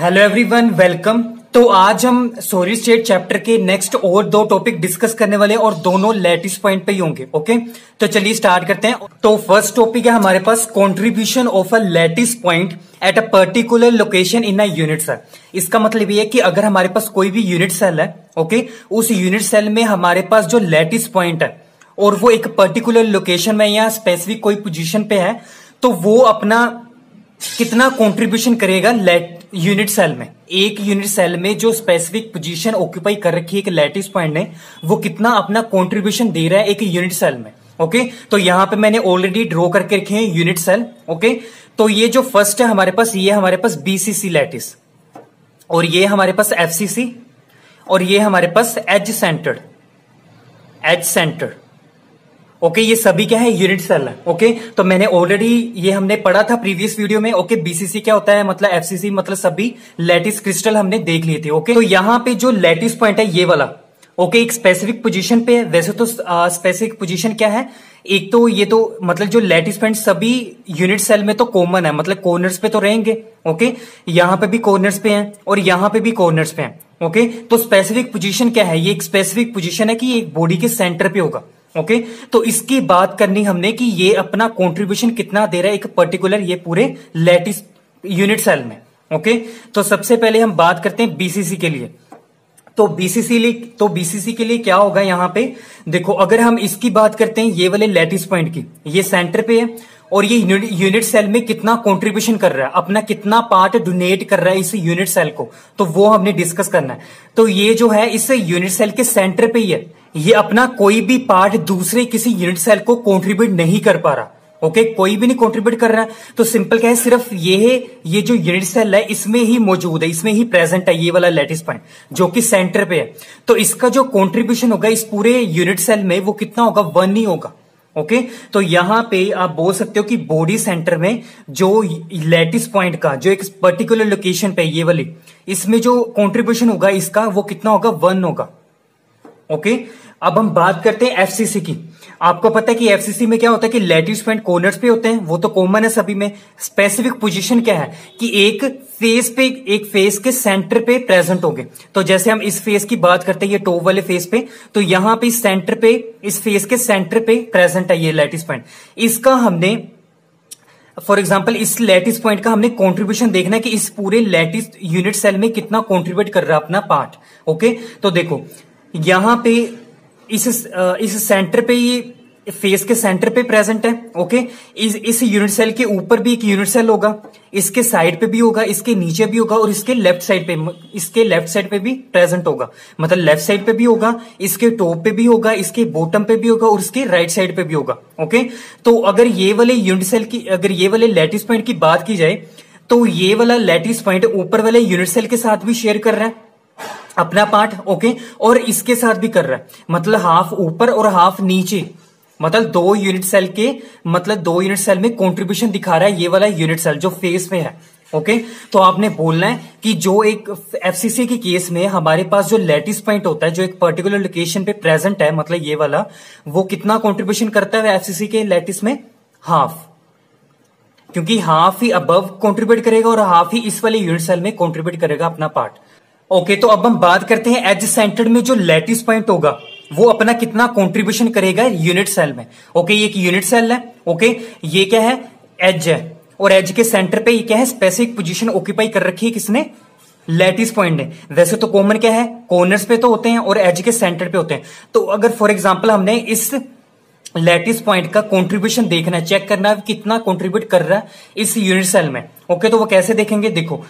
Hello everyone, welcome. तो आज हम सॉलिड स्टेट चैप्टर के नेक्स्ट और दो टॉपिक डिस्कस करने वाले हैं और दोनों लैटिस पॉइंट पे ही होंगे। ओके, तो चलिए स्टार्ट करते हैं। तो फर्स्ट टॉपिक है हमारे पास contribution of a lattice point at a particular location in a unit cell. इसका मतलब ये है कि अगर हमारे पास कोई भी यूनिट सेल है, ओके, उस यूनिट सेल में हमारे पास जो लैटिस पॉइंट है और वो एक पर्टिकुलर लोकेशन में या स्पेसिफिक कोई पोजीशन पे है, तो वो अपना कितना कंट्रीब्यूशन करेगा यूनिट सेल में। एक यूनिट सेल में जो स्पेसिफिक पोजीशन ऑक्यूपाई कर रखी है एक लैटिस पॉइंट ने, वो कितना अपना कंट्रीब्यूशन दे रहा है एक यूनिट सेल में। ओके, तो यहां पे मैंने ऑलरेडी ड्रॉ करके रखे हैं यूनिट सेल। ओके, तो ये जो फर्स्ट है हमारे पास, ये हमारे पास बीसीसी लैटिस, और ये हमारे पास एफसीसी, और ये हमारे पास एज सेंटर्ड। ओके, ये सभी क्या है, यूनिट सेल है। ओके, तो मैंने ऑलरेडी ये हमने पढ़ा था प्रीवियस वीडियो में। ओके, बीसीसी क्या होता है, मतलब एफसीसी मतलब सभी लैटिस क्रिस्टल हमने देख लिए थे। ओके, तो यहाँ पे जो लैटिस पॉइंट है ये वाला, ओके, एक स्पेसिफिक पोजीशन पे है। वैसे तो स्पेसिफिक पोजीशन क्या है, एक तो ये तो मतलब जो लैटिस पॉइंट सभी यूनिट सेल में तो कॉमन है, मतलब कॉर्नर्स पे तो रहेंगे। ओके, यहाँ पे भी कॉर्नर्स पे हैं और यहाँ पे भी कॉर्नर्स पे हैं। ओके, तो स्पेसिफिक पोजीशन क्या है, ये एक स्पेसिफिक पोजीशन है कि ये एक बॉडी के सेंटर पे होगा। ओके, तो इसकी बात करनी हमने कि ये अपना कंट्रीब्यूशन कितना दे रहा है एक पर्टिकुलर ये पूरे लैटिस यूनिट सेल में। ओके, तो सबसे पहले हम बात करते हैं बीसीसी के लिए। तो बीसीसी के लिए क्या होगा, यहां पे देखो, अगर हम इसकी बात करते हैं ये वाले लैटिस पॉइंट की, ये सेंटर पे है और ये यूनिट सेल में कितना कंट्रीब्यूशन कर रहा है, अपना कितना पार्ट डोनेट कर रहा है इस यूनिट सेल को, तो वो हमने डिस्कस करना है। तो ये जो है इस यूनिट सेल के सेंटर पे ही है, ये अपना कोई भी पार्ट दूसरे किसी यूनिट सेल को कंट्रीब्यूट नहीं कर पा रहा। ओके, कोई भी नहीं कंट्रीब्यूट कर रहा है, तो सिंपल क्या है, सिर्फ ये जो यूनिट सेल है इसमें ही मौजूद है, इसमें ही प्रेजेंट है ये वाला लैटिस पॉइंट जो कि सेंटर पे है। तो इसका जो कंट्रीब्यूशन होगा इस पूरे यूनिट सेल में वो कितना होगा, 1 ही होगा। ओके, तो यहां पे आप बोल सकते हो कि बॉडी सेंटर में जो लैटिस पॉइंट का जो एक पर्टिकुलर लोकेशन पे ये वाली, इसमें जो कंट्रीब्यूशन होगा इसका वो कितना होगा, 1 होगा। ओके, अब हम बात करते हैं एफसीसी की। आपको पता है कि एफसीसी में क्या होता है कि लैटिस पॉइंट कॉर्नर्स पे होते हैं, वो तो कॉमन है सभी में। स्पेसिफिक पोजीशन क्या है कि एक फेस के सेंटर पे प्रेजेंट होंगे। तो जैसे हम इस फेस की बात करते हैं, ये टॉप वाले फेस पे, तो यहां पे सेंटर पे, इस फेस के सेंटर पे प्रेजेंट है ये लैटिस पॉइंट। इसका हमने फॉर एग्जाम्पल इस लैटिस पॉइंट का हमने कंट्रीब्यूशन देखना है कि इस पूरे लैटिस यूनिट सेल में कितना कंट्रीब्यूट कर रहा है अपना पार्ट। ओके, तो देखो यहां पे इस सेंटर पे, ये फेस के सेंटर पे प्रेजेंट है। ओके, इस यूनिट सेल के ऊपर भी एक यूनिट सेल होगा, इसके साइड पे भी होगा, इसके नीचे भी होगा, और इसके लेफ्ट साइड पे भी प्रेजेंट होगा। मतलब लेफ्ट साइड पे भी होगा, इसके टॉप पे भी होगा, इसके बॉटम पे भी होगा, और इसके राइट साइड पे भी होगा। ओके, तो अगर ये वाले यूनिट सेल की, अगर ये वाले लैटिस पॉइंट की बात की जाए, तो ये वाला लैटिस पॉइंट ऊपर वाले यूनिट सेल के साथ भी शेयर कर रहा है अपना पार्ट। ओके, और इसके साथ भी कर रहा है, मतलब हाफ ऊपर और हाफ नीचे, मतलब दो यूनिट सेल में कंट्रीब्यूशन दिखा रहा है ये वाला यूनिट सेल जो फेस में है। ओके, तो आपने बोलना है कि जो एक एफसीसी के केस में हमारे पास जो लैटिस पॉइंट होता है जो एक पर्टिकुलर लोकेशन पे प्रेजेंट है, मतलब ये वाला, वो कितना कंट्रीब्यूशन करता है एफसीसी के लैटिस में, हाफ, क्योंकि हाफ ही अबव कंट्रीब्यूट करेगा और हाफ ही इस वाले यूनिट सेल में कंट्रीब्यूट करेगा अपना पार्ट। ओके, तो अब हम बात करते हैं एज सेंटर्ड में जो लैटिस पॉइंट होगा वो अपना कितना कंट्रीब्यूशन करेगा यूनिट सेल में। ओके, ये एक यूनिट सेल है। ओके, ये क्या है, एज है, और एज के सेंटर पे ये क्या है, स्पेसिफिक पोजीशन ऑक्यूपाई कर रखी है किसने, लैटिस पॉइंट ने। वैसे तो कॉमन क्या है, कॉर्नर्स पे तो होते हैं और एज के सेंटर पे होते हैं। तो अगर फॉर एग्जाम्पल हमने इस लैटिस पॉइंट का कंट्रीब्यूशन देखना है, चेक करना है कितना कंट्रीब्यूट कर रहा है इस यूनिट सेल में। ओके, तो वो कैसे देखेंगे, देखो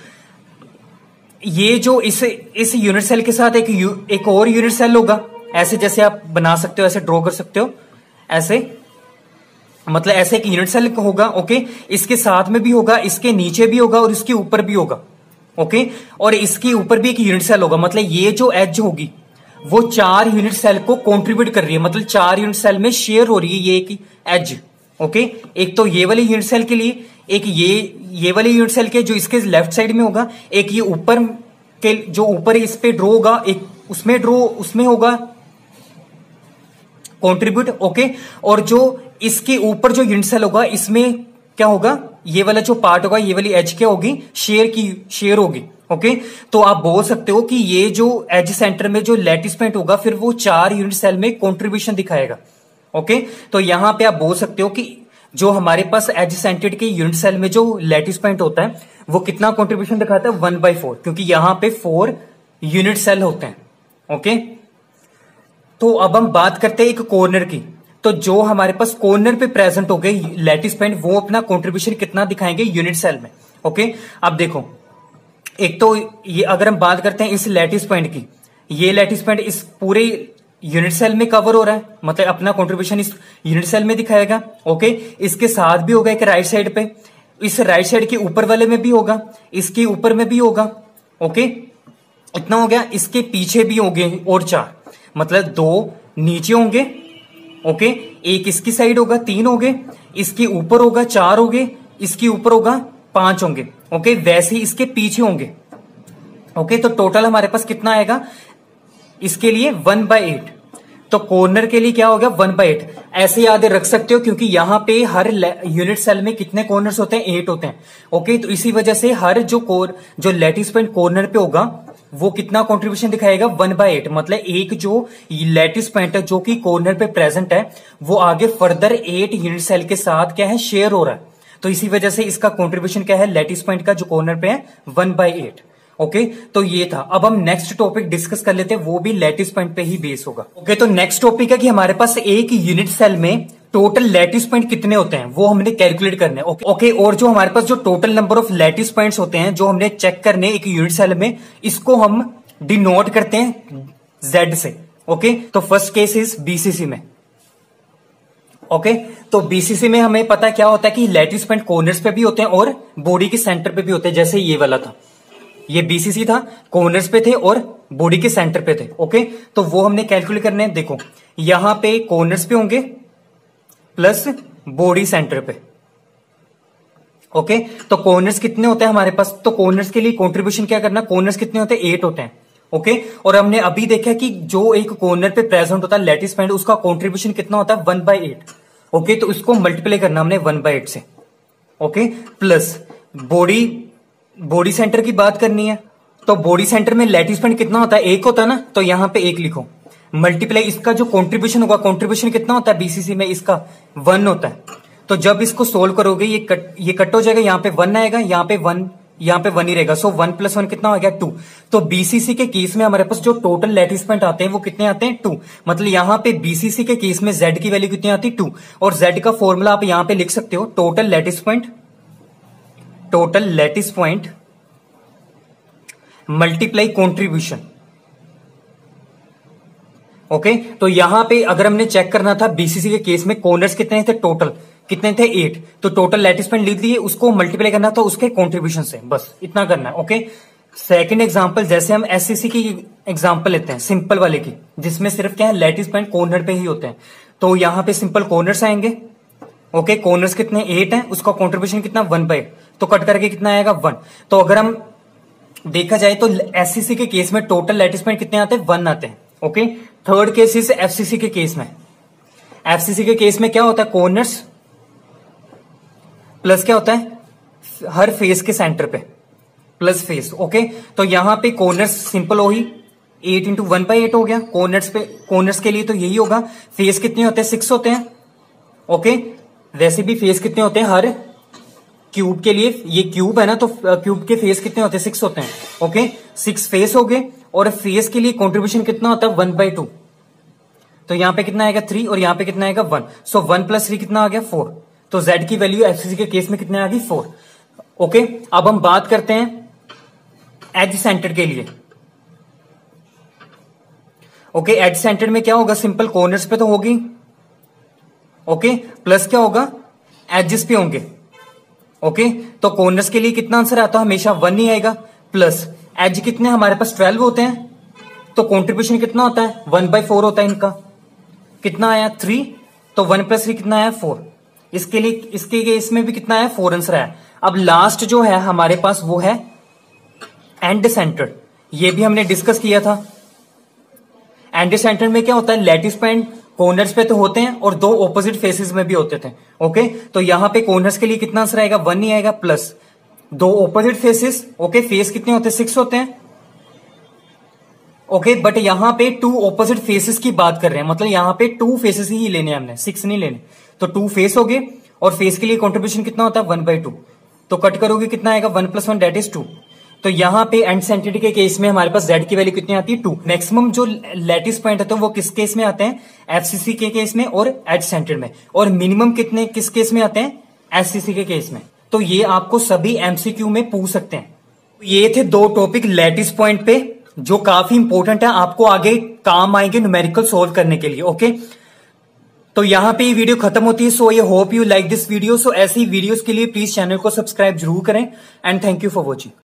ये जो इस यूनिट सेल के साथ एक और यूनिट सेल होगा, ऐसे जैसे आप बना सकते हो, ऐसे ड्रॉ कर सकते हो, ऐसे मतलब ऐसे एक यूनिट सेल होगा। ओके, इसके साथ में भी होगा, इसके नीचे भी होगा और इसके ऊपर भी होगा। ओके, और इसके ऊपर भी एक यूनिट सेल होगा, मतलब ये जो एज होगी वो 4 यूनिट सेल को कंट्रीब्यूट कर रही है, मतलब 4 यूनिट सेल में शेयर हो रही है ये एक एज। ओके, एक तो ये वाले यूनिट सेल के लिए, एक ये वाले यूनिट सेल के जो इसके लेफ्ट साइड में होगा, एक ये ऊपर के जो ऊपर इस पे ड्रॉ होगा, एक उसमें होगा कंट्रीब्यूट। ओके, और जो इसके ऊपर जो यूनिट सेल होगा इसमें क्या होगा, ये वाला जो पार्ट होगा, ये वाली एज क्या होगी, शेयर होगी। ओके, तो आप बोल सकते हो कि ये जो एज सेंटर में जो लैटिस पॉइंट होगा फिर वो 4 यूनिट सेल में कंट्रीब्यूशन दिखाएगा। ओके, तो यहां पे आप बोल सकते हो कि जो हमारे पास एज सेंटेड के यूनिट सेल में जो लैटिस पॉइंट होता है वो कितना कंट्रीब्यूशन दिखाता है 1/4, क्योंकि यहां पे 4 यूनिट सेल होते हैं। ओके, तो अब हम बात करते हैं एक कॉर्नर की। तो जो हमारे पास कॉर्नर पे प्रेजेंट हो गए लैटिस पॉइंट वो अपना कंट्रीब्यूशन कितना दिखाएंगे यूनिट सेल में। ओके, अब देखो, एक तो ये अगर हम बात करते हैं इस लैटिस पॉइंट की, ये लैटिस पॉइंट इस पूरे यूनिट सेल में कवर हो रहा है, मतलब अपना कंट्रीब्यूशन इस यूनिट सेल में दिखाएगा। ओके, इसके साथ भी होगा एक राइट साइड पे, इस राइट साइड के ऊपर वाले में भी होगा, इसके ऊपर में भी होगा। ओके, इतना हो गया। इसके पीछे भी होंगे और 4, मतलब 2 नीचे होंगे। ओके, एक इसकी साइड होगा, 3 होंगे, इसके ऊपर होगा 4 होंगे, इसके ऊपर होगा 5 होंगे। ओके, वैसे ही इसके पीछे होंगे। ओके, तो टोटल हमारे पास कितना आएगा इसके लिए 1/8। तो कॉर्नर के लिए क्या हो गया 1/8। ऐसे याद रख सकते हो क्योंकि यहां पे हर यूनिट सेल में कितने कॉर्नर्स होते हैं 8 होते हैं। ओके, तो इसी वजह से हर जो लैटिस पॉइंट कॉर्नर पे होगा वो कितना कंट्रीब्यूशन दिखाएगा 1/8, मतलब एक जो लैटिस पॉइंट है जो कि कॉर्नर पे प्रेजेंट है वो आगे फर्दर 8 यूनिट सेल के साथ क्या है शेयर हो रहा है। तो इसी वजह से इसका कंट्रीब्यूशन क्या है लैटिस पॉइंट का जो कॉर्नर पे है 1/8। ओके, तो ये था। अब हम नेक्स्ट टॉपिक डिस्कस कर लेते हैं, वो भी लैटिस पॉइंट पे ही बेस होगा। ओके, तो नेक्स्ट टॉपिक है कि हमारे पास एक यूनिट सेल में टोटल लैटिस पॉइंट कितने होते हैं वो हमने कैलकुलेट करने हैं। ओके, और जो हमारे पास जो total number of lattice points होते हैं जो हमने चेक करने एक यूनिट सेल में, इसको हम डिनोट करते हैं Z से। ओके, तो फर्स्ट केस इज बीसीसी में। ओके, तो बीसीसी में हमें पता क्या होता है कि लैटिस पॉइंट कॉर्नर्स पे भी होते हैं और बॉडी के सेंटर पे भी होते हैं। जैसे ये वाला था, ये बीसीसी था, कॉर्नर्स पे थे और बॉडी के सेंटर पे थे। ओके, तो वो हमने कैलकुलेट करने हैं। देखो, यहां पे कॉर्नर्स पे होंगे प्लस बॉडी सेंटर पे। ओके, तो कॉर्नर्स कितने होते हैं हमारे पास, तो कॉर्नर्स के लिए कंट्रीब्यूशन क्या करना, कॉर्नर्स कितने होते हैं 8 होते हैं। ओके, और हमने अभी देखा कि जो एक कॉर्नर पे प्रेजेंट होता है लैटिस पॉइंट उसका कंट्रीब्यूशन कितना होता है 1/8। ओके, तो इसको मल्टीप्लाई करना हमने 1/8 से। ओके, प्लस बॉडी सेंटर की बात करनी है, तो बॉडी सेंटर में लैटिस पॉइंट कितना होता है 1 होता है ना, तो यहां पे 1 लिखो, मल्टीप्लाई इसका जो कंट्रीब्यूशन होगा, कंट्रीब्यूशन कितना होता है बीसीसी में इसका 1 होता है। तो जब इसको सोल्व करोगे ये कट हो जाएगा, यहां पे 1 आएगा, यहां पे 1 ही रहेगा। सो 1 + 1 कितना हो गया 2। तो बीसीसी के केस में हमारे पास जो टोटल लैटिस पॉइंट आते हैं वो कितने आते हैं 2। मतलब यहां पे बीसीसी के केस में Z की वैल्यू कितनी आती है 2, और Z का फॉर्मूला आप यहां पे लिख सकते हो total lattice point multiply contribution. Okay, तो यहां पे अगर हमने चेक करना था बीसीसी के केस में कॉर्नर्स कितने थे, टोटल कितने थे 8, तो टोटल लैटिस पॉइंट लिख दिए, उसको मल्टीप्लाई करना था उसके कंट्रीब्यूशन से, बस इतना करना है। ओके, सेकंड एग्जांपल, जैसे हम एससीसी की एग्जांपल लेते हैं सिंपल वाले की, जिसमें सिर्फ क्या है लैटिस पॉइंट कॉर्नर पे ही होते हैं। तो यहां पे सिंपल कॉर्नर्स आएंगे। ओके, कॉर्नर्स कितने 8 हैं, उसका कंट्रीब्यूशन कितना 1/8, तो कट करके कितना आएगा 1। तो अगर हम देखा जाए तो एससीसी के केस में टोटल लैटिस पॉइंट कितने आते हैं 1 आते हैं। Okay, third case is FCC के केस में। एफसीसी के केस में क्या होता है कॉर्नर्स प्लस क्या होता है हर फेस के सेंटर पे प्लस फेस। ओके, तो यहां पे कॉर्नर्स सिंपल हो ही 8 × 1/8 हो गया। कॉर्नर्स के लिए तो यही होगा। फेस कितने होते हैं 6 होते हैं। ओके, वैसे भी फेस कितने होते हैं हर क्यूब के लिए, ये क्यूब है ना, तो क्यूब के फेस कितने होते हैं 6 होते हैं। ओके, 6 फेस हो गए, और फेस के लिए कंट्रीब्यूशन कितना होता है 1/2। तो यहां पे कितना आएगा 3 और यहां पे कितना आएगा 1। सो 1 + 3 कितना आ गया 4। तो Z की वैल्यू एफसीसी के केस में कितने आ गई 4। ओके, अब हम बात करते हैं एज सेंटर के लिए। ओके, एज सेंटर में क्या होगा, सिंपल कॉर्नर्स पे तो होगी। ओके, प्लस क्या होगा एजेस पे होंगे। ओके, तो कॉर्नर्स के लिए कितना आंसर आता है हमेशा 1 ही आएगा। प्लस एज कितने हमारे पास 12 होते हैं, तो कंट्रीब्यूशन कितना होता है 1/4 होता है इनका। कितना आया 3, तो 1 + 3 कितना आया 4। इसके केस में भी कितना आया 4 आंसर आया। अब लास्ट जो है हमारे पास वो है एंड सेंटर। ये भी हमने डिस्कस किया था। एंड सेंटर में क्या होता है लैटिस पॉइंट कॉर्नर्स पे तो होते हैं और 2 ऑपोजिट फेसेस में भी होते थे। ओके, तो यहां पे कॉर्नर्स के लिए कितना आंसर आएगा 1 ही आएगा। प्लस दो ऑपोजिट फेसेस, ओके, फेस कितने होते हैं? 6 होते हैं, ओके, बट यहां पे 2 ऑपोजिट फेसेस की बात कर रहे हैं, मतलब यहां पे 2 फेसेस ही लेने हैं हमने, 6 नहीं लेने। तो 2 फेस हो गए, और फेस के लिए कॉन्ट्रीब्यूशन कितना होता है? 1/2। तो कट करोगे कितना आएगा? 1 + 1 दैट इज 2। तो यहां पे एंड सेंटिड के केस में हमारे पास z की वैल्यू कितनी आती है? 2। मैक्सिमम जो लैटिस पॉइंट है तो वो किस केस में आते हैं? एफसीसी के केस में और एज सेंटेड में। और मिनिमम कितने किस केस में आते हैं? एससीसी के केस में। तो ये आपको सभी एमसीक्यू में पूछ सकते हैं। ये थे 2 टॉपिक लैटिस पॉइंट पे जो काफी इंपॉर्टेंट है, आपको आगे काम आएंगे न्यूमेरिकल सोल्व करने के लिए, ओके। तो यहां पे ये वीडियो खत्म होती है। So I hope you like this video. So ऐसी वीडियोस के लिए प्लीज चैनल को सब्सक्राइब जरूर करें, and thank you for watching.